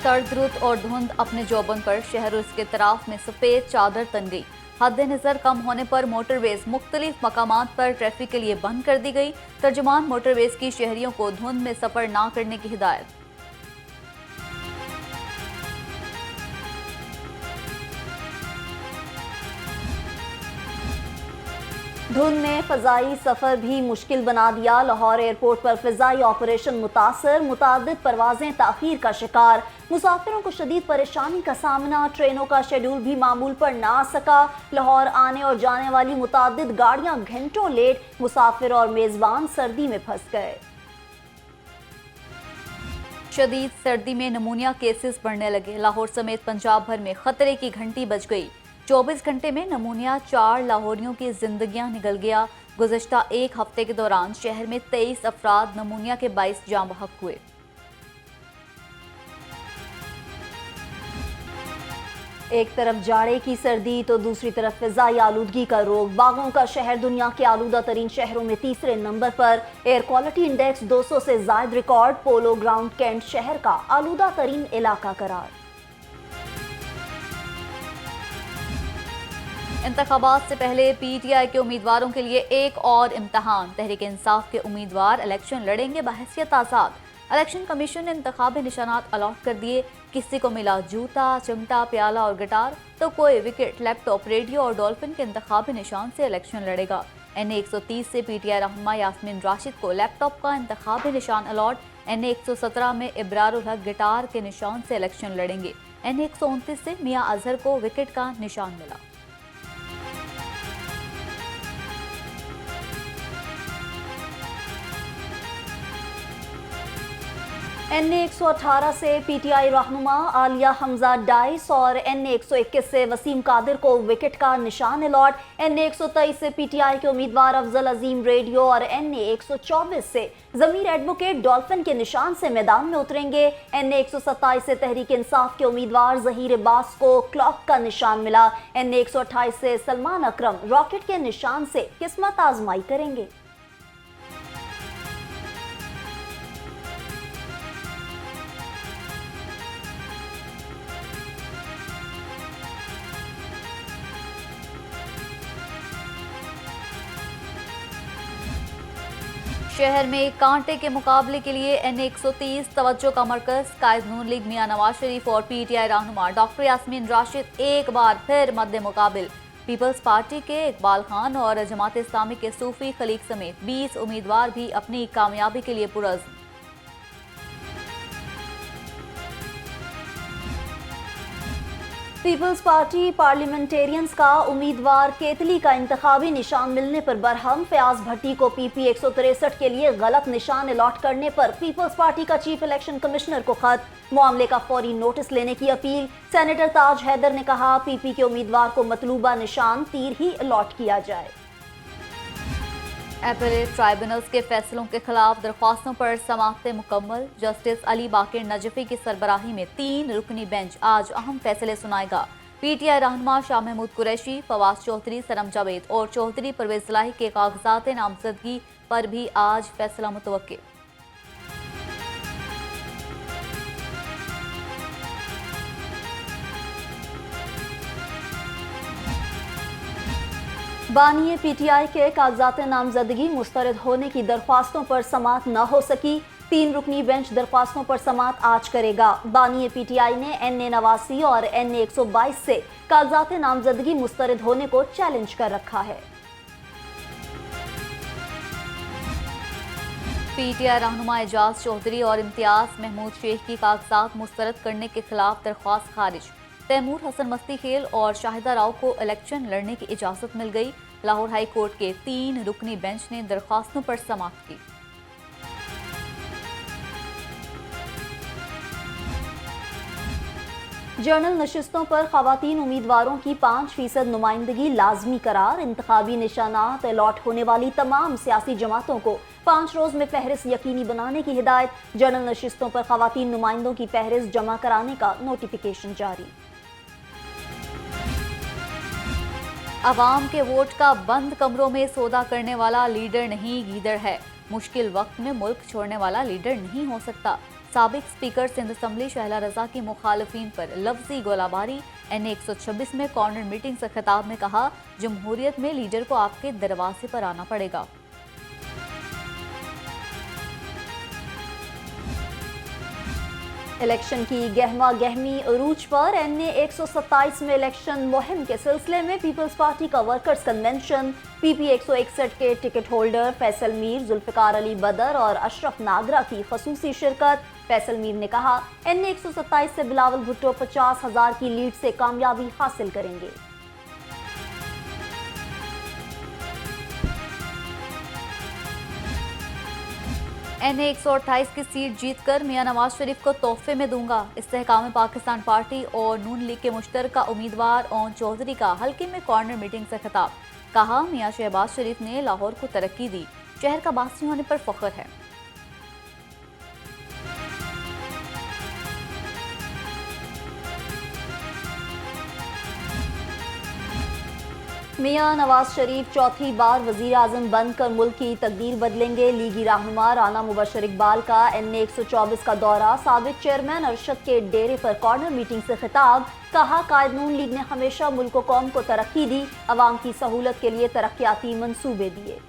सर्द रुत और धुंध अपने जोबन पर शहर और इसके तराफ में सफेद चादर तन गई। हद नज़र कम होने पर मोटरवेज मुख्तलिफ मकामात पर ट्रैफिक के लिए बंद कर दी गई। तर्जुमान मोटरवेज की शहरियों को धुंध में सफर न करने की हिदायत। धुंध ने फजाई सफर भी मुश्किल बना दिया। लाहौर एयरपोर्ट पर फजाई ऑपरेशन मुतासर, मुतादिद परवाजें ताखीर का शिकार, मुसाफिरों को शदीद परेशानी का सामना। ट्रेनों का शेड्यूल भी मामूल पर ना आ सका। लाहौर आने और जाने वाली मुतादिद गाड़ियां घंटों लेट, मुसाफिर और मेजबान सर्दी में फंस गए। शदीद सर्दी में नमूनिया केसेस बढ़ने लगे। लाहौर समेत पंजाब भर में खतरे की घंटी बज गई। 24 घंटे में नमूनिया 4 लाहौरियों की जिंदगियां निकल गया। गुज़श्ता एक हफ्ते के दौरान शहर में 23 अफराद नमूनिया के 22 जाँ बहक हुए। एक तरफ जाड़े की सर्दी तो दूसरी तरफ फिजाई आलूदगी का रोग। बागों का शहर दुनिया के आलूदा तरीन शहरों में तीसरे नंबर पर। एयर क्वालिटी इंडेक्स 200 से जायद रिकॉर्ड। पोलो ग्राउंड कैंट शहर का आलूदा तरीन इलाका करार। इंतखाबात से पहले PTI के उम्मीदवारों के लिए एक और इम्तहान। तहरीक इंसाफ के उम्मीदवार इलेक्शन लड़ेंगे बहैसियत आज़ाद। इलेक्शन कमीशन ने इंतखाबी निशानात अलॉट कर दिए। किसी को मिला जूता, चिमटा, प्याला और गिटार तो कोई विकेट, लैपटॉप, रेडियो और डॉल्फिन के इंतखाबी निशान से इलेक्शन लड़ेगा। NA 130 से PTI रहनुमा यास्मीन राशिद को लैपटॉप का इंतखाबी निशान अलॉट। NA 117 में इब्रारुल हक गिटार के निशान से इलेक्शन लड़ेंगे। NA 129 से मियां अजहर को विकेट का निशान मिला। NA 118 से PTI रहनुमा आलिया हमजा डाइस और NA 121 से वसीम कादिर को विकेट का निशान अलॉट। NA 123 से PTI के उम्मीदवार अफजल अजीम रेडियो और NA 124 से जमीर एडवोकेट डॉल्फिन के निशान से मैदान में उतरेंगे। NA 127 से तहरीक इंसाफ के उम्मीदवार जहीर अब्बास को क्लॉक का निशान मिला। NA 128 से सलमान अकरम रॉकेट के निशान से किस्मत आजमाई करेंगे। शहर में कांटे के मुकाबले के लिए NA 130 तवज्जो का मरकज। कायद नून लीग मियां नवाज शरीफ और PTI रहनुमा डॉक्टर यास्मीन राशिद एक बार फिर मद्दे मुकाबिल। पीपल्स पार्टी के इकबाल खान और जमात इस्लामी के सूफी खलीक समेत 20 उम्मीदवार भी अपनी कामयाबी के लिए पुरअज़्म। पीपल्स पार्टी पार्लियामेंटेरियंस का उम्मीदवार केतली का इंतखाबी निशान मिलने पर बरहम। फयाज भट्टी को PP 163 के लिए गलत निशान अलॉट करने पर पीपल्स पार्टी का चीफ इलेक्शन कमिश्नर को खत। मामले का फौरी नोटिस लेने की अपील। सेनेटर ताज हैदर ने कहा PP के उम्मीदवार को मतलूबा निशान तीर ही अलॉट किया जाए। एपलेट ट्राइब्यूनल्स के फैसलों के खिलाफ दरख्वास्तों पर समाअतें मुकम्मल। जस्टिस अली बाकिर नजफी की सरबराही में 3 रुकनी बेंच आज अहम फैसले सुनाएगा। PTI रहनुमा शाह महमूद कुरैशी, फवाद चौधरी, सनम जावेद और चौधरी परवेज इलाही के कागजात नामजदगी पर भी आज फैसला मुतवक्किल। बानिए PTI के कागजात नामजदगी मुस्तरद होने की दरख्वास्तों पर समाअत न हो सकी। 3 रुकनी बेंच दरख्वास्तों पर समाअत आज करेगा। बानिए PTI ने NA 89 और NA 122 से कागजात नामजदगी मुस्तरद होने को चैलेंज कर रखा है। PTI रहनुमा एजाज चौधरी और इम्तियाज महमूद शेख की कागजात मुस्तरद करने के खिलाफ दरख्वास्त खारिज। तैमूर हसन मस्ती खेल और शाहिदा राव को इलेक्शन लड़ने की इजाजत मिल गई। लाहौर हाई कोर्ट के 3 रुकनी बेंच ने दरख्वास्तों पर समाअत की। जनरल नशिस्तों पर खवातीन उम्मीदवारों की 5% नुमाइंदगी लाजमी करार। इंतखाबी निशानात अलॉट होने वाली तमाम सियासी जमातों को 5 रोज में फहरिस्त यकीनी बनाने की हिदायत। जनरल नशिस्तों पर खवातीन नुमाइंदों की फहरिस्त जमा कराने का नोटिफिकेशन जारी। अवाम के वोट का बंद कमरों में सौदा करने वाला लीडर नहीं गीदड़ है। मुश्किल वक्त में मुल्क छोड़ने वाला लीडर नहीं हो सकता। साबिक स्पीकर सिंध असम्बली शहला रजा की मुखालफिन पर लफ्जी गोलाबारी। NA 126 में कॉर्नर मीटिंग से खिताब में कहा, जमहूरियत में लीडर को आपके दरवाजे पर आना पड़ेगा। इलेक्शन की गहमा गहमी अरूज पर NA 127 में इलेक्शन मुहिम के सिलसिले में पीपल्स पार्टी का वर्कर्स कन्वेंशन। PP 161 के टिकट होल्डर फैसल मीर, जुल्फिकार अली बदर और अशरफ नागरा की खसूसी शिरकत। फैसल मीर ने कहा, NA 127 से बिलावल भुट्टो 50,000 की लीड से कामयाबी हासिल करेंगे। NA 128 की सीट जीतकर मियां नवाज शरीफ को तोहफे में दूंगा। इस्तेहकाम पाकिस्तान पार्टी और नून लीग के मुश्तरका उम्मीदवार ओन चौधरी का हल्के में कॉर्नर मीटिंग से खिताब। कहा, मियां शहबाज शरीफ ने लाहौर को तरक्की दी, शहर का बासी होने पर फख्र है। मियां नवाज शरीफ चौथी बार वजीर आजम बनकर मुल्क की तकदीर बदलेंगे। लीगी रहनुमा राना मुबशर इकबाल का NA 124 का दौरा। साबिक चेयरमैन अरशद के डेरे पर कॉर्नर मीटिंग से खिताब। कहा, कायदून लीग ने हमेशा मुल्क व कौम को तरक्की दी, अवाम की सहूलत के लिए तरक्याती मंसूबे दिए।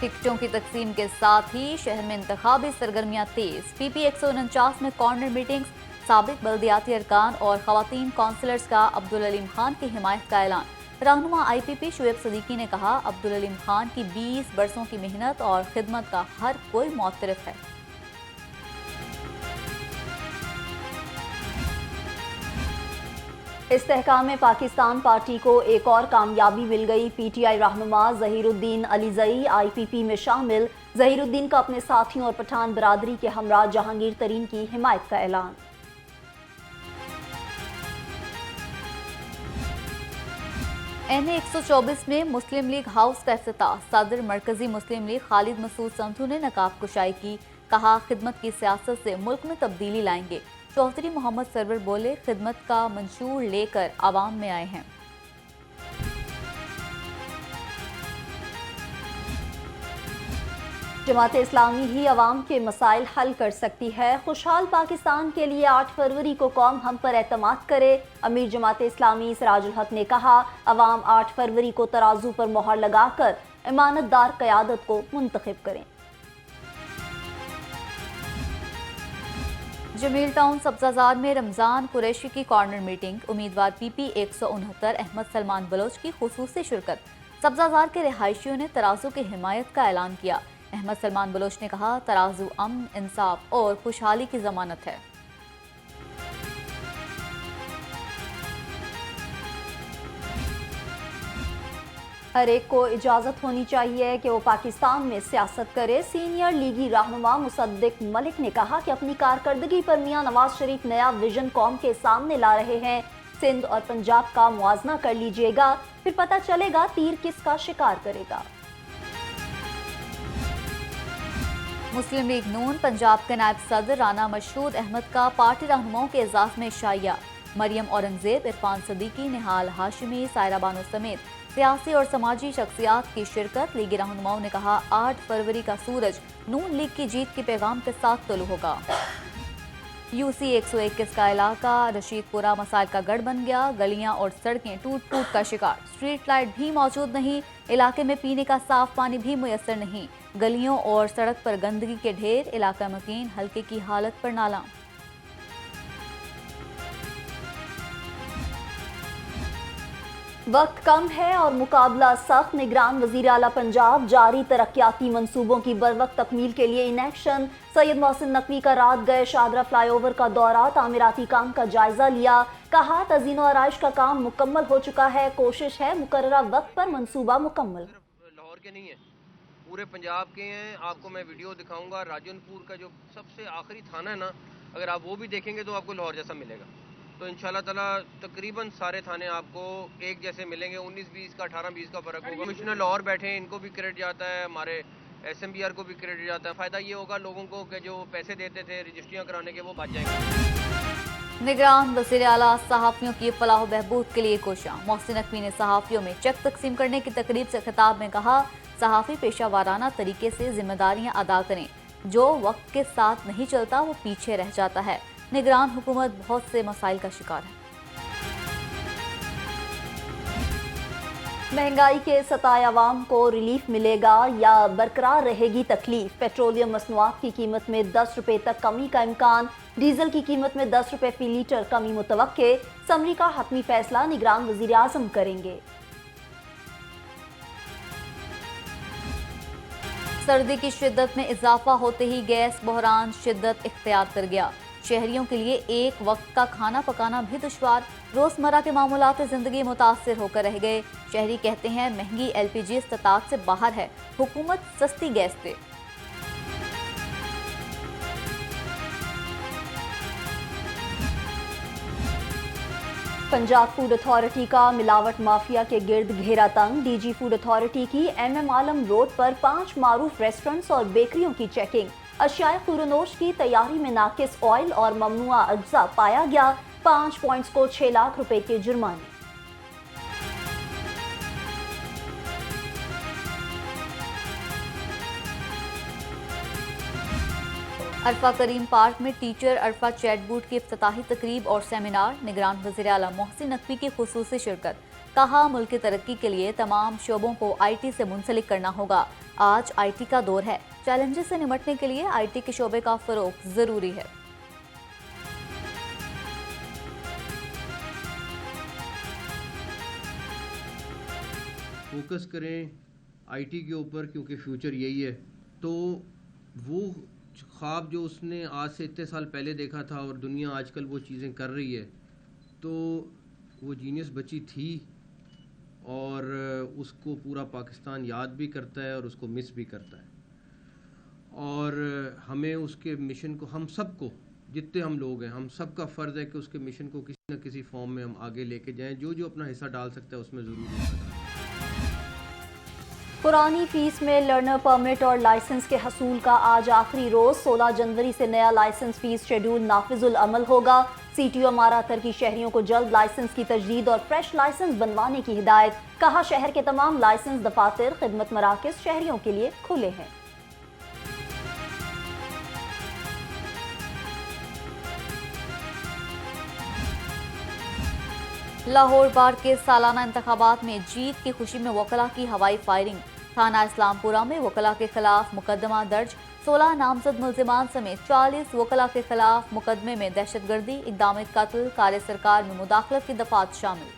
टिकटों की तकसीम के साथ ही शहर में इंतखाबी सरगर्मियां तेज। PP 149 में कॉर्नर मीटिंग्स। साबिक बल्दियाती अरकान और खवातीन काउंसलर्स का अब्दुल अलीम खान की हिमायत का ऐलान। रहनुमा IPP शुएब सदीकी ने कहा, अब्दुल अलीम खान की 20 बरसों की मेहनत और खिदमत का हर कोई मुअत्तरिफ है। इस्तेहकाम पाकिस्तान पार्टी को एक और कामयाबी मिल गई। PTI रहनुमा ज़हीरुद्दीन अलीज़ई IPP में शामिल। ज़हीरुद्दीन का अपने साथियों और पठान बरादरी के हमरा जहांगीर तरीन की हिमायत का ऐलान। NA 124 में मुस्लिम लीग हाउस का इफ्तिताह। सदर मरकजी मुस्लिम लीग खालिद मसूद संधू ने नकाब कुशाई की। कहा, खिदमत की सियासत से मुल्क में तब्दीली लाएंगे। चौधरी मोहम्मद सरवर बोले, खिदमत का मंशूर लेकर आवाम में आए हैं। जमात इस्लामी ही अवाम के मसाइल हल कर सकती है। खुशहाल पाकिस्तान के लिए 8 फरवरी को कौम हम पर एतमाद करे। अमीर जमात इस्लामी सिराजुल हक ने कहा, अवाम 8 फरवरी को तराजू पर मोहर लगाकर इमानतदार क़यादत को मुंतखब करें। जमील टाउन सब्जाजार में रमजान कुरैशी की कॉर्नर मीटिंग। उम्मीदवार PP 169 अहमद सलमान बलोच की खुसूसी शिरकत। सब्जाजार के रिहायशियों ने तराजू की हिमायत का ऐलान किया। अहमद सलमान बलोच ने कहा, तराजू अमन, इंसाफ और खुशहाली की जमानत है। हर एक को इजाज़त होनी चाहिए कि वो पाकिस्तान में सियासत करे। सीनियर लीगी रहनुमा मुसद्दिक मलिक ने कहा कि अपनी कारकर्दगी पर मियां नवाज शरीफ नया विजन कौम के सामने ला रहे हैं। सिंध और पंजाब का मुआजना कर लीजिएगा, फिर पता चलेगा तीर किसका शिकार करेगा। मुस्लिम लीग नून पंजाब के नायब सदर राना मशहूद अहमद का पार्टी रहनुमाओं के एजाज में शाया। मरियम औरंगजेब, इरफान सदीकी, निहाल हाशिमी, सायरा बानो समेत सियासी और समाजी शख्सियात की शिरकत। लीगी रहनुमाओं ने कहा, 8 फरवरी का सूरज नून लीग की जीत के पैगाम के साथ तुलू होगा। UC 121 का इलाका रशीदपुरा मसाइल का गढ़ बन गया। गलियां और सड़कें टूट टूट का शिकार। स्ट्रीट लाइट भी मौजूद नहीं। इलाके में पीने का साफ पानी भी मुयस्सर नहीं। गलियों और सड़क पर गंदगी के ढेर। इलाका मकीन, हल्के की हालत पर नाला। वक्त कम है और मुकाबला सख्त। निगरान वज़ीर आला पंजाब जारी तरक्याती मंसूबों की बरवक्त तकमील के लिए इन एक्शन। सैयद मोहसिन नकवी का रात गए शादरा फ्लाईओवर का दौरा, तामीराती काम का जायजा लिया। कहा, तज़ीनो आराइश का काम मुकम्मल हो चुका है। कोशिश है मुकर्ररा वक्त पर मंसूबा मुकम्मल। लाहौर के नहीं है, पूरे पंजाब के हैं। आपको मैं वीडियो दिखाऊंगा। राजनपुर का जो सबसे आखिरी थाना है ना, अगर आप वो भी देखेंगे तो आपको लाहौर जैसा मिलेगा। तो इंशाल्लाह ताला तकरीबन सारे थाने आपको एक जैसे मिलेंगे। 19-20 का 18-20 का फर्क होगा। कमिश्नर लाहौर बैठे हैं, इनको भी क्रेडिट जाता है, हमारे SMBR को भी क्रेडिट जाता है। फ़ायदा ये होगा लोगों को कि जो पैसे देते थे रजिस्ट्रियाँ कराने के, वो बच जाएंगे। निगरान वज़ीर आला सहाफ़ियों की फलाह बहबूद के लिए कोशिश। मोहसिन नकवी ने सहाफ़ियों में चेक तकसीम करने की तकरीब से खिताब में कहा, सहाफ़ी पेशा वाराना तरीके से जिम्मेदारियां अदा करें, जो वक्त के साथ नहीं चलता वो पीछे रह जाता है। निगरान हुकूमत बहुत से मसाइल का शिकार है। महंगाई के सताए अवाम को रिलीफ मिलेगा या बरकरार रहेगी तकलीफ। पेट्रोलियम मसनूआत की कीमत में 10 रुपए तक कमी का इम्कान। डीजल की कीमत में 10 रुपए फी लीटर कमी मुतवक्के। समरी का हतमी फैसला निगरान वजीर आजम करेंगे। सर्दी की शिद्दत में इजाफा होते ही गैस बहरान शिद्दत इख्तियार कर गया। शहरियों के लिए एक वक्त का खाना पकाना भी दुश्वार। रोजमर्रा के मामूलात जिंदगी मुतासिर होकर रह गए। शहरी कहते हैं महंगी LPG इस्तात से बाहर है, हुकूमत सस्ती गैस दे। पंजाब फूड अथॉरिटी का मिलावट माफिया के गिर्द घेरा तंग। DG फूड अथॉरिटी की MM आलम रोड पर 5 मारूफ रेस्टोरेंट्स और बेकरियों की चेकिंग। अशियाए खुरनोश की तैयारी में नाकिस ऑयल और ममनुआ अज्जा पाया गया। 5 पॉइंट्स को 6 लाख रुपए के जुर्माने। अरफा करीम पार्क में टीचर अरफा चैटबूट की इफ्तिताही तकरीब और सेमिनार। निगरान वज़ीर आला मोहसिन नकवी की खुसूसी शिरकत। कहा, मुल्क की तरक्की के लिए तमाम शोबों को IT से मुंसलिक करना होगा। आज IT का दौर है, चैलेंजेस से निपटने के लिए IT के शोबे का फरोग जरूरी है। फोकस करें IT के ऊपर, क्योंकि फ्यूचर यही है। तो वो ख्वाब जो उसने आज से इतने साल पहले देखा था और दुनिया आजकल वो चीज़ें कर रही है, तो वो जीनियस बच्ची थी और उसको पूरा पाकिस्तान याद भी करता है और उसको मिस भी करता है। और हमें उसके मिशन को, हम सबको, जितने हम लोग हैं, हम सबका फ़र्ज़ है कि उसके मिशन को किसी न किसी फॉर्म में हम आगे लेके जाएं। जो जो अपना हिस्सा डाल सकता है उसमें ज़रूर हिस्सा डालें। पुरानी फीस में लर्नर परमिट और लाइसेंस के हसूल का आज आखिरी रोज। 16 जनवरी से नया लाइसेंस फीस शेड्यूल नाफिजुल अमल होगा। CTO अमारा तरकी शहरियों को जल्द लाइसेंस की तजदीद और फ्रेश लाइसेंस बनवाने की हिदायत। कहा, शहर के तमाम लाइसेंस दफातर खिदमत मराकज शहरियों के लिए खुले हैं। लाहौर बार के सालाना इंतखाबात में जीत की खुशी में वकला की हवाई फायरिंग। थाना इस्लामपुरा में वकला के खिलाफ मुकदमा दर्ज। 16 नामजद मुल्जिमान समेत 40 वकला के खिलाफ मुकदमे में दहशतगर्दी, इक़दाम कत्ल, कार्य सरकार में मुदाखलत की दफात शामिल।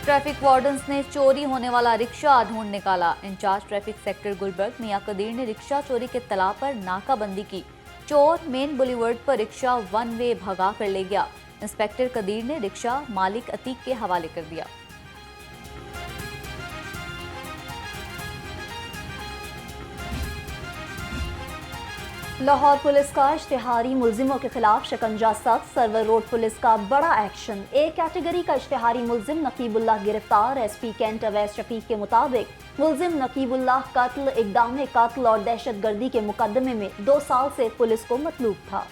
ट्रैफिक वार्डन्स ने चोरी होने वाला रिक्शा ढूंढ निकाला। इंचार्ज ट्रैफिक सेक्टर गुलबर्ग मियां कदीर ने रिक्शा चोरी के तला पर नाकाबंदी की। चोर मेन बुलीवर्ड पर रिक्शा 1 वे भगा कर ले गया। इंस्पेक्टर कदीर ने रिक्शा मालिक अतीक के हवाले कर दिया। लाहौर पुलिस का इश्तिहारी मुल्जिमों के खिलाफ शिकंजा सख्त। सर्वर रोड पुलिस का बड़ा एक्शन। A कैटेगरी का इश्तिहारी मुल्जिम नकीबुल्लाह गिरफ्तार। SP कैंट अवैस शफीक के मुताबिक मुल्जिम नकीबुल्लाह कत्ल, इक़दाम कत्ल और दहशतगर्दी के मुकदमे में 2 साल से पुलिस को मतलूब था।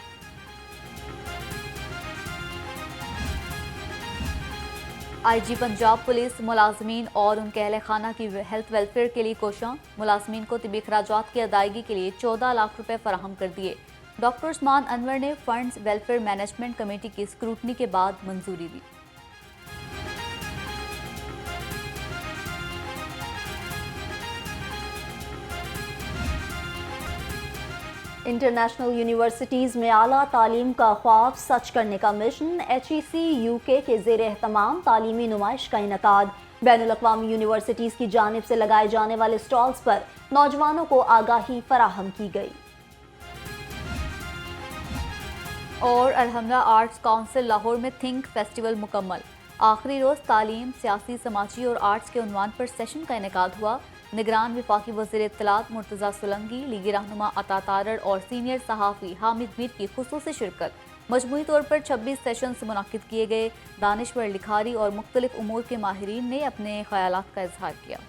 IG पंजाब पुलिस मुलाजमीन और उनके अहल खाना की हेल्थ वेलफेयर के लिए कोशिश। मुलाजमीन को तिबी खराजात की अदायगी के लिए 14 लाख रुपए फराहम कर दिए। डॉक्टर उस्मान अनवर ने फंड्स वेलफेयर मैनेजमेंट कमेटी की स्क्रूटनी के बाद मंजूरी दी। इंटरनेशनल यूनिवर्सिटीज़ में आला तालीम का ख्वाब सच करने का मिशन। HEC UK के ज़ेर एहतमाम तालीमी नुमाइश का इनकाद। बैनुल-अक़वामी यूनिवर्सिटीज़ की जानिब से लगाए जाने वाले स्टॉल्स पर नौजवानों को आगाही फराहम की गई। और अलहमरा आर्ट्स काउंसिल लाहौर में थिंक फेस्टिवल मुकम्मल। आखिरी रोज तालीम, सियासी, समाजी और आर्ट्स के उन्वान पर सेशन का इनेकाद हुआ। निगरान वफाकी वज़ीर इत्तलात मुर्तज़ा सुलंगी, लीगी रहनुमा अता तारड़ और सीनियर सहाफ़ी हामिद मीर की खुसूसी शिरकत। मजमूई तौर पर 26 सेशन मुनक्किद किए गए। दानिश्वर लिखारी और मुख्तलिफ उमूर के माहिरीन ने अपने ख्यालात का इजहार किया।